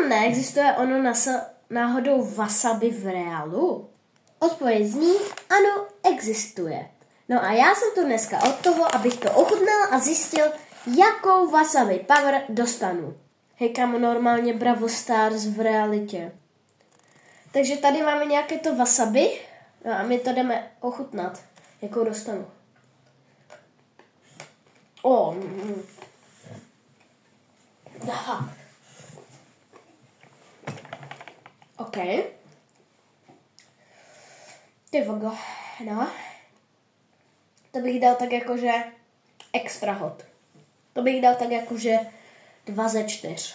Neexistuje ono náhodou wasabi v reálu? Odpověď zní, ano, existuje. No a já jsem tu dneska od toho, abych to ochutnal a zjistil, jakou wasabi power dostanu. Hej, kámo, normálně Bravo Stars v realitě. Takže tady máme nějaké to wasabi, no a my to jdeme ochutnat, jakou dostanu. Aha. OK. Ty vogo, no. To bych dal tak jakože extra hot. To bych dal tak jakože 2 ze 4.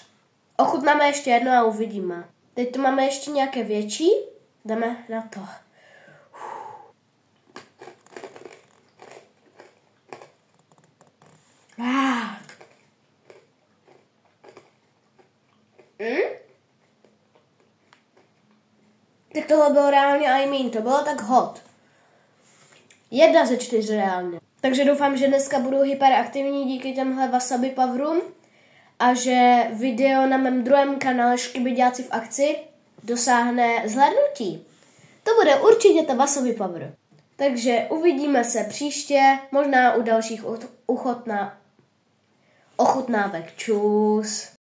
Ochutnáme ještě jedno a uvidíme. Teď tu máme ještě nějaké větší. Jdeme na to. Tak tohle bylo reálně, to bylo tak hot. 1 ze 4 reálně. Takže doufám, že dneska budu hyperaktivní díky těmhle wasabi powerům a že video na mém druhém kanále Škybiďáci v akci dosáhne zhlédnutí. To bude určitě ta wasabi power. Takže uvidíme se příště, možná u dalších ochutnávek. Čus.